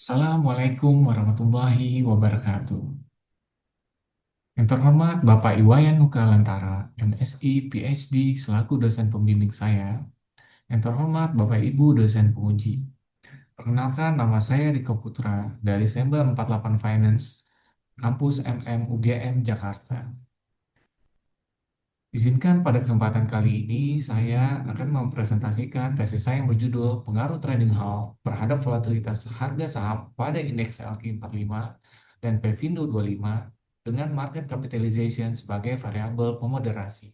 Assalamualaikum warahmatullahi wabarakatuh. Yang terhormat Bapak Iwayan Nukalantara, MSI, PhD, selaku dosen pembimbing saya. Yang terhormat Bapak Ibu dosen penguji. Perkenalkan, nama saya Riko Putra dari Semba 48 Finance, Kampus MM UGM Jakarta. Izinkan pada kesempatan kali ini saya akan mempresentasikan tesis saya yang berjudul Pengaruh Trading Halt terhadap Volatilitas Harga Saham pada Indeks LQ45 dan PVindo 25 dengan Market Capitalization sebagai variabel pemoderasi.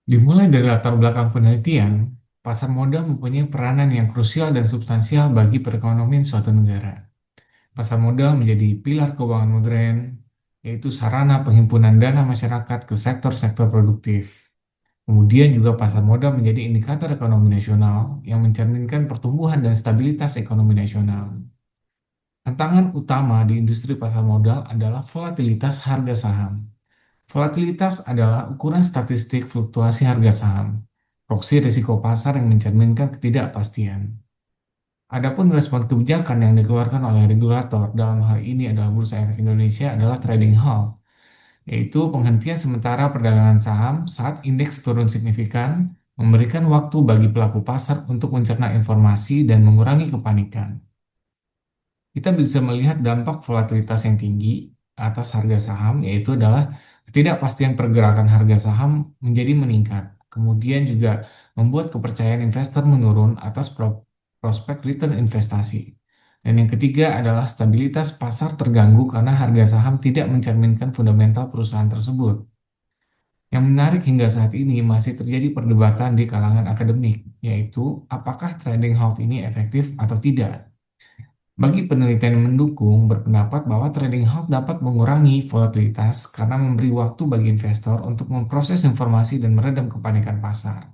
Dimulai dari latar belakang penelitian, pasar modal mempunyai peranan yang krusial dan substansial bagi perekonomian suatu negara. Pasar modal menjadi pilar keuangan modern, yaitu sarana penghimpunan dana masyarakat ke sektor-sektor produktif. Kemudian juga pasar modal menjadi indikator ekonomi nasional yang mencerminkan pertumbuhan dan stabilitas ekonomi nasional. Tantangan utama di industri pasar modal adalah volatilitas harga saham. Volatilitas adalah ukuran statistik fluktuasi harga saham, proksi risiko pasar yang mencerminkan ketidakpastian. Adapun respon kebijakan yang dikeluarkan oleh regulator dalam hal ini adalah Bursa Efek Indonesia adalah trading halt, yaitu penghentian sementara perdagangan saham saat indeks turun signifikan, memberikan waktu bagi pelaku pasar untuk mencerna informasi dan mengurangi kepanikan. Kita bisa melihat dampak volatilitas yang tinggi atas harga saham, yaitu adalah ketidakpastian pergerakan harga saham menjadi meningkat. Kemudian juga membuat kepercayaan investor menurun atas prospek return investasi. Dan yang ketiga adalah stabilitas pasar terganggu karena harga saham tidak mencerminkan fundamental perusahaan tersebut. Yang menarik hingga saat ini masih terjadi perdebatan di kalangan akademik, yaitu apakah trading halt ini efektif atau tidak. Bagi penelitian yang mendukung, berpendapat bahwa trading halt dapat mengurangi volatilitas karena memberi waktu bagi investor untuk memproses informasi dan meredam kepanikan pasar.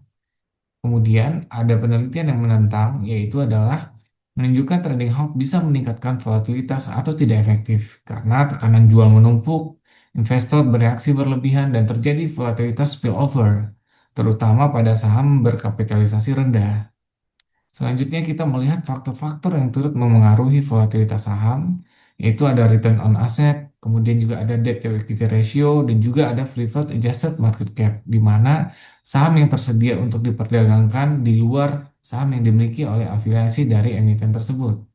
Kemudian, ada penelitian yang menentang, yaitu adalah menunjukkan trading halt bisa meningkatkan volatilitas atau tidak efektif karena tekanan jual menumpuk, investor bereaksi berlebihan, dan terjadi volatilitas spillover, terutama pada saham berkapitalisasi rendah. Selanjutnya kita melihat faktor-faktor yang turut memengaruhi volatilitas saham, yaitu ada return on asset, kemudian juga ada debt to equity ratio, dan juga ada free float adjusted market cap, di mana saham yang tersedia untuk diperdagangkan di luar saham yang dimiliki oleh afiliasi dari emiten tersebut.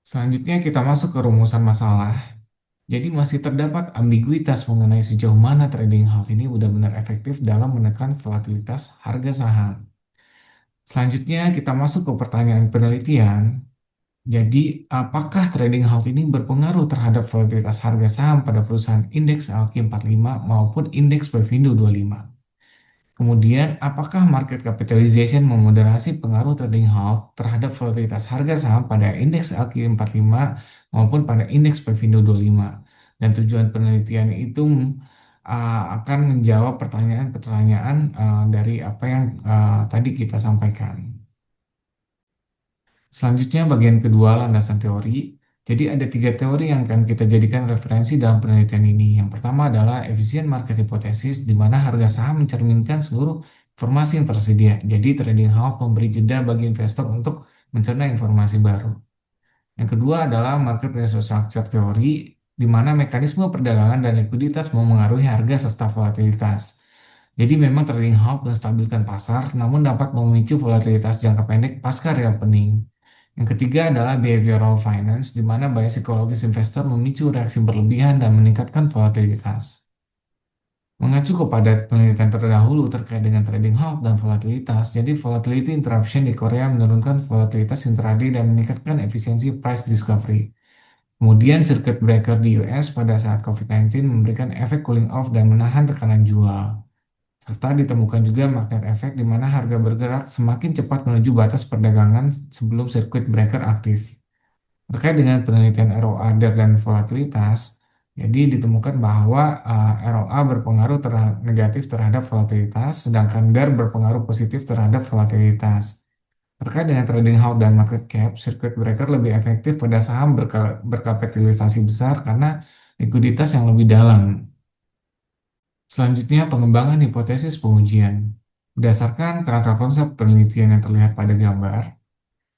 Selanjutnya kita masuk ke rumusan masalah. Jadi masih terdapat ambiguitas mengenai sejauh mana trading halt ini benar-benar efektif dalam menekan volatilitas harga saham. Selanjutnya kita masuk ke pertanyaan penelitian. Jadi, apakah trading halt ini berpengaruh terhadap volatilitas harga saham pada perusahaan indeks LQ45 maupun indeks PVindo 25? Kemudian, apakah market capitalization memoderasi pengaruh trading halt terhadap volatilitas harga saham pada indeks LQ45 maupun pada indeks PVindo 25? Dan tujuan penelitian itu akan menjawab pertanyaan-pertanyaan dari apa yang tadi kita sampaikan. Selanjutnya bagian kedua landasan teori. Jadi ada tiga teori yang akan kita jadikan referensi dalam penelitian ini. Yang pertama adalah efisien market hypothesis, di mana harga saham mencerminkan seluruh informasi yang tersedia. Jadi trading halt memberi jeda bagi investor untuk mencerna informasi baru. Yang kedua adalah market structure theory, di mana mekanisme perdagangan dan likuiditas memengaruhi harga serta volatilitas. Jadi memang trading halt menstabilkan pasar, namun dapat memicu volatilitas jangka pendek pasca reopening. Yang ketiga adalah behavioral finance, di mana bias psikologis investor memicu reaksi berlebihan dan meningkatkan volatilitas. Mengacu kepada penelitian terdahulu terkait dengan trading halt dan volatilitas, jadi volatility interruption di Korea menurunkan volatilitas intraday dan meningkatkan efisiensi price discovery. Kemudian circuit breaker di US pada saat COVID-19 memberikan efek cooling off dan menahan tekanan jual. Serta ditemukan juga magnet efek di mana harga bergerak semakin cepat menuju batas perdagangan sebelum circuit breaker aktif. Terkait dengan penelitian ROA dan volatilitas, jadi ditemukan bahwa ROA berpengaruh negatif terhadap volatilitas, sedangkan DAR berpengaruh positif terhadap volatilitas. Terkait dengan trading halt dan market cap, circuit breaker lebih efektif pada saham berkapitalisasi besar karena likuiditas yang lebih dalam. Selanjutnya, pengembangan hipotesis pengujian. Berdasarkan kerangka konsep penelitian yang terlihat pada gambar,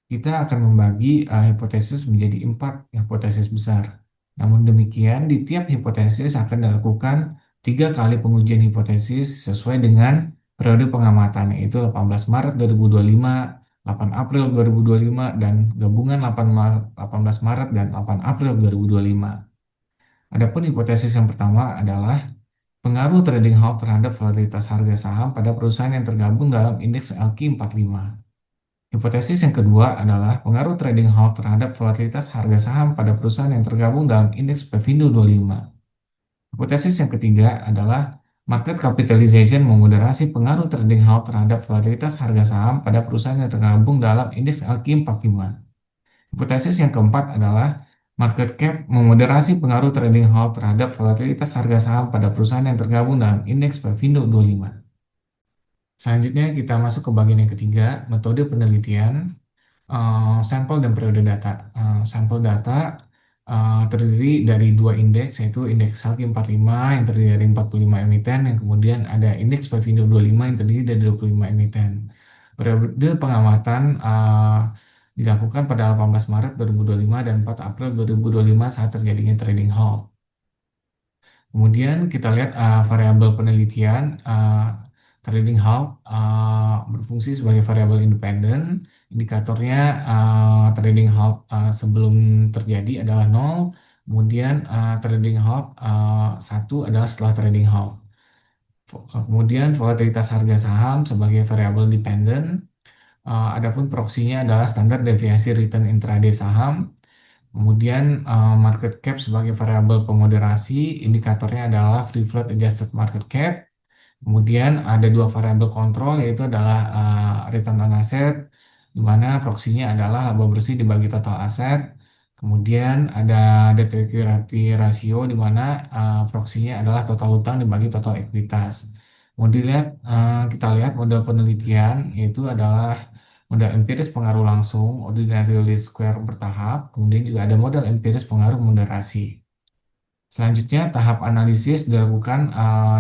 kita akan membagi hipotesis menjadi 4 hipotesis besar. Namun demikian, di tiap hipotesis akan dilakukan 3 kali pengujian hipotesis sesuai dengan periode pengamatan, yaitu 18 Maret 2025, 8 April 2025, dan gabungan 18 Maret dan 8 April 2025. Adapun hipotesis yang pertama adalah pengaruh trading halt terhadap volatilitas harga saham pada perusahaan yang tergabung dalam indeks LQ45. Hipotesis yang kedua adalah pengaruh trading halt terhadap volatilitas harga saham pada perusahaan yang tergabung dalam indeks Pevindo 25. Hipotesis yang ketiga adalah market capitalization memoderasi pengaruh trading halt terhadap volatilitas harga saham pada perusahaan yang tergabung dalam indeks LQ45. Hipotesis yang keempat adalah market cap memoderasi pengaruh trading halt terhadap volatilitas harga saham pada perusahaan yang tergabung dalam indeks Pevindo 25. Selanjutnya kita masuk ke bagian yang ketiga, metode penelitian. Sampel dan periode data. Sampel data terdiri dari 2 indeks, yaitu indeks Salki 45 yang terdiri dari 45 emiten, yang kemudian ada indeks Pevindo 25 yang terdiri dari 25 emiten. Periode pengamatan dilakukan pada 18 Maret 2025 dan 4 April 2025 saat terjadinya trading halt. Kemudian kita lihat variabel penelitian. Trading halt berfungsi sebagai variabel independen. Indikatornya trading halt sebelum terjadi adalah 0, kemudian trading halt 1 adalah setelah trading halt. Kemudian volatilitas harga saham sebagai variabel dependen. Adapun proksinya adalah standar deviasi return intraday saham. Kemudian market cap sebagai variabel pemoderasi, indikatornya adalah free float adjusted market cap. Kemudian ada 2 variabel kontrol, yaitu adalah return on asset, di mana proksinya adalah laba bersih dibagi total aset. Kemudian ada debt equity ratio, di mana proksinya adalah total utang dibagi total ekuitas. Kemudian kita lihat model penelitian, yaitu adalah model empiris pengaruh langsung, ordinary least square bertahap. Kemudian juga ada model empiris pengaruh moderasi. Selanjutnya, tahap analisis dilakukan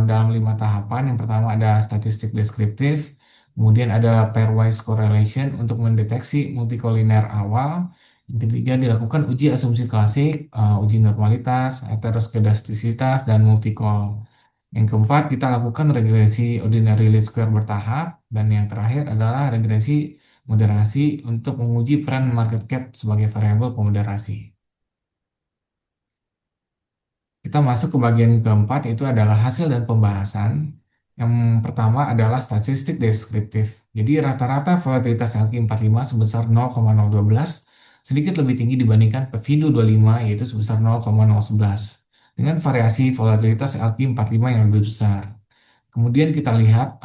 dalam 5 tahapan. Yang pertama ada statistik deskriptif, kemudian ada pairwise correlation untuk mendeteksi multikoliner awal. Yang ketiga dilakukan uji asumsi klasik, uji normalitas, heteroskedastisitas, dan multikol. Yang keempat, kita lakukan regresi ordinary least square bertahap. Dan yang terakhir adalah regresi moderasi untuk menguji peran market cap sebagai variabel pemoderasi. Kita masuk ke bagian keempat, yaitu adalah hasil dan pembahasan. Yang pertama adalah statistik deskriptif. Jadi rata-rata volatilitas LQ45 sebesar 0,012, sedikit lebih tinggi dibandingkan Pevindo 25, yaitu sebesar 0,011, dengan variasi volatilitas LQ45 yang lebih besar. Kemudian kita lihat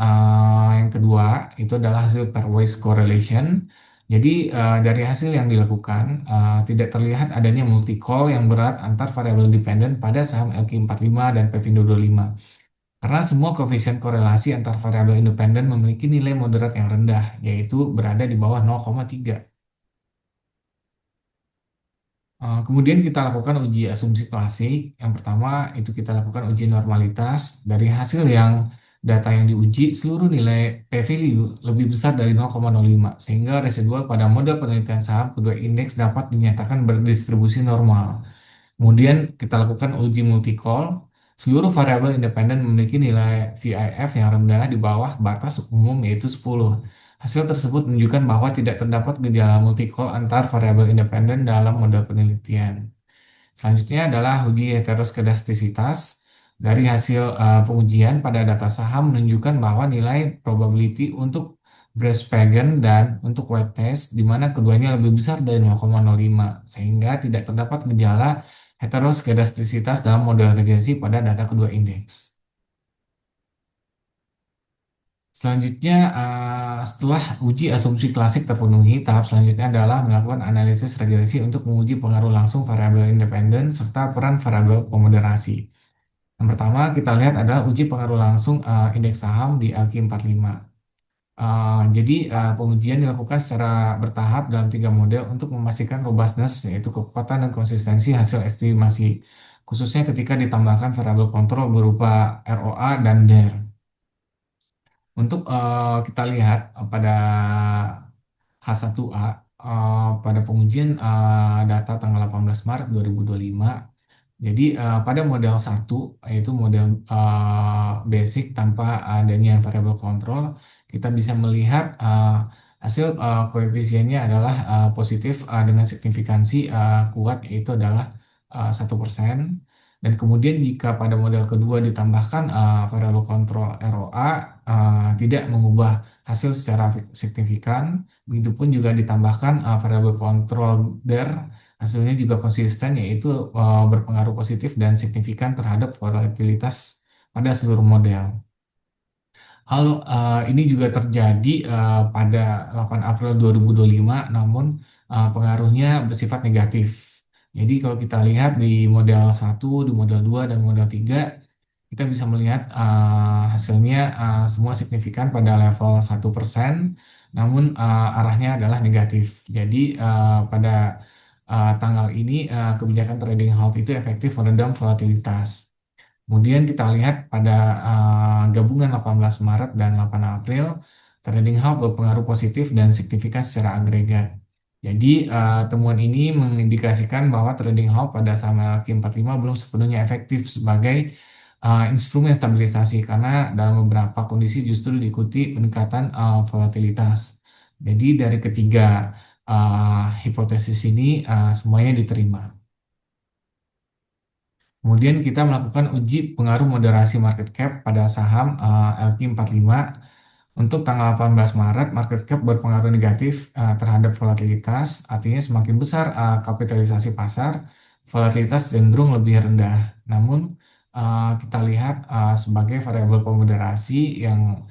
yang kedua itu adalah hasil pairwise correlation. Jadi dari hasil yang dilakukan tidak terlihat adanya multi-call yang berat antar variabel dependen pada saham LQ45 dan Pevindo 25. Karena semua koefisien korelasi antar variabel independen memiliki nilai moderat yang rendah, yaitu berada di bawah 0,3. Kemudian kita lakukan uji asumsi klasik. Yang pertama itu kita lakukan uji normalitas. Dari hasil yang data yang diuji, seluruh nilai p-value lebih besar dari 0,05, sehingga residual pada model penelitian saham kedua indeks dapat dinyatakan berdistribusi normal. Kemudian kita lakukan uji multi-call. Seluruh variabel independen memiliki nilai VIF yang rendah di bawah batas umum, yaitu 10. Hasil tersebut menunjukkan bahwa tidak terdapat gejala multi-call antar variabel independen dalam model penelitian. Selanjutnya adalah uji heteroskedastisitas. Dari hasil pengujian pada data saham menunjukkan bahwa nilai probability untuk Breaspagan dan untuk white test, di mana keduanya lebih besar dari 0,05, sehingga tidak terdapat gejala heteroskedastisitas dalam model regresi pada data kedua indeks. Selanjutnya, setelah uji asumsi klasik terpenuhi, tahap selanjutnya adalah melakukan analisis regresi untuk menguji pengaruh langsung variabel independen serta peran variabel pemoderasi. Yang pertama kita lihat adalah uji pengaruh langsung indeks saham di LQ45. Jadi pengujian dilakukan secara bertahap dalam 3 model untuk memastikan robustness, yaitu kekuatan dan konsistensi hasil estimasi, khususnya ketika ditambahkan variabel kontrol berupa ROA dan DER. Untuk kita lihat pada H1A pada pengujian data tanggal 18 Maret 2025. Jadi pada model satu, yaitu model basic tanpa adanya variable control, kita bisa melihat hasil koefisiennya adalah positif dengan signifikansi kuat, yaitu adalah 1%. Dan kemudian jika pada model kedua ditambahkan variable control ROA, tidak mengubah hasil secara signifikan. Begitupun juga ditambahkan variable control DER, hasilnya juga konsisten, yaitu berpengaruh positif dan signifikan terhadap volatilitas pada seluruh model. Hal ini juga terjadi pada 8 April 2025, namun pengaruhnya bersifat negatif. Jadi kalau kita lihat di model satu, di model 2 dan model 3, kita bisa melihat hasilnya semua signifikan pada level 1%, namun arahnya adalah negatif. Jadi pada tanggal ini kebijakan trading halt itu efektif meredam volatilitas. Kemudian kita lihat pada gabungan 18 Maret dan 8 April, trading halt berpengaruh positif dan signifikan secara agregat. Jadi temuan ini mengindikasikan bahwa trading halt pada saham LQ45 belum sepenuhnya efektif sebagai instrumen stabilisasi, karena dalam beberapa kondisi justru diikuti peningkatan volatilitas. Jadi dari ketiga hipotesis ini semuanya diterima. Kemudian kita melakukan uji pengaruh moderasi market cap pada saham LQ45. Untuk tanggal 18 Maret, market cap berpengaruh negatif terhadap volatilitas, artinya semakin besar kapitalisasi pasar, volatilitas cenderung lebih rendah. Namun, kita lihat sebagai variabel pemoderasi yang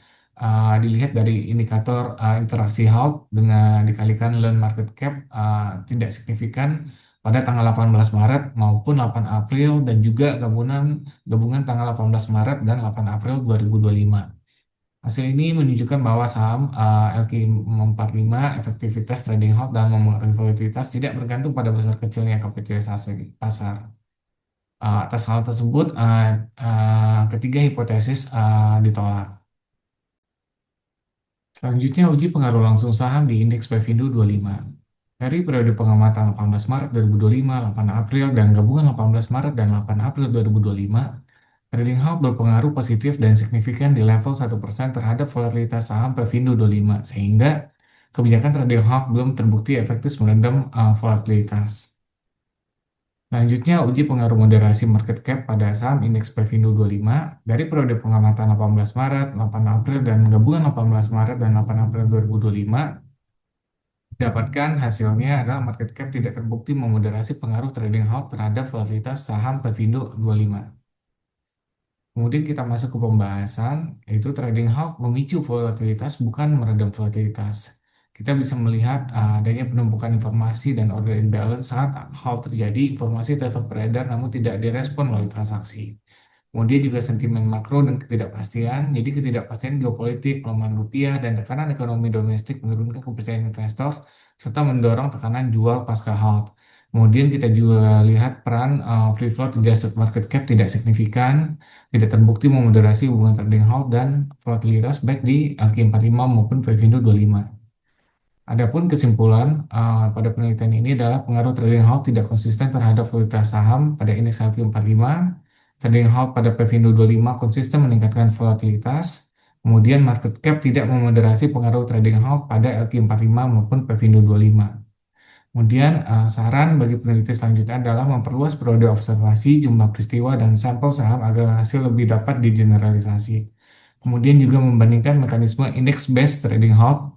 dilihat dari indikator interaksi halt dengan dikalikan learn market cap tidak signifikan pada tanggal 18 Maret maupun 8 April, dan juga gabungan tanggal 18 Maret dan 8 April 2025. Hasil ini menunjukkan bahwa saham LQ45 efektivitas trading halt dan memengaruhi volatilitas tidak bergantung pada besar kecilnya kapitalisasi pasar. Atas hal tersebut, ketiga hipotesis ditolak. Selanjutnya, uji pengaruh langsung saham di indeks Pevindo 25. Dari periode pengamatan 18 Maret 2025, 8 April, dan gabungan 18 Maret dan 8 April 2025, trading halt berpengaruh positif dan signifikan di level 1% terhadap volatilitas saham Pevindo 25, sehingga kebijakan trading halt belum terbukti efektif meredam volatilitas. Selanjutnya, uji pengaruh moderasi market cap pada saham indeks Pevindo 25 dari periode pengamatan 18 Maret, 8 April, dan gabungan 18 Maret dan 8 April 2025. Dapatkan hasilnya adalah market cap tidak terbukti memoderasi pengaruh trading halt terhadap volatilitas saham Pevindo 25. Kemudian kita masuk ke pembahasan, yaitu trading halt memicu volatilitas, bukan meredam volatilitas. Kita bisa melihat adanya penumpukan informasi dan order imbalance. Saat halt terjadi, informasi tetap beredar namun tidak direspon melalui transaksi. Kemudian juga sentimen makro dan ketidakpastian. Jadi ketidakpastian geopolitik, pelemahan rupiah, dan tekanan ekonomi domestik menurunkan kepercayaan investor serta mendorong tekanan jual pasca halt. Kemudian kita juga lihat peran free float adjusted market cap tidak signifikan, tidak terbukti memoderasi hubungan trading halt dan volatilitas baik di LQ45 maupun Pevindo 25. Adapun kesimpulan pada penelitian ini adalah pengaruh trading halt tidak konsisten terhadap volatilitas saham pada indeks LQ45. Trading halt pada Pevindo 25 konsisten meningkatkan volatilitas. Kemudian market cap tidak memoderasi pengaruh trading halt pada LQ45 maupun Pevindo 25. Kemudian saran bagi peneliti selanjutnya adalah memperluas periode observasi, jumlah peristiwa, dan sampel saham agar hasil lebih dapat digeneralisasi. Kemudian juga membandingkan mekanisme index-based trading halt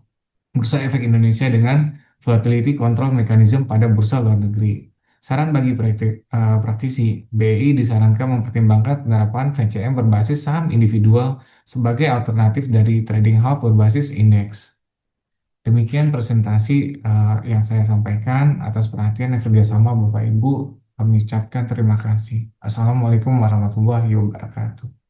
Bursa Efek Indonesia dengan volatility control mechanism pada bursa luar negeri. Saran bagi praktisi, BI disarankan mempertimbangkan penerapan VCM berbasis saham individual sebagai alternatif dari trading halt berbasis indeks. Demikian presentasi yang saya sampaikan. Atas perhatian dan kerjasama Bapak Ibu, kami ucapkan terima kasih. Assalamualaikum warahmatullahi wabarakatuh.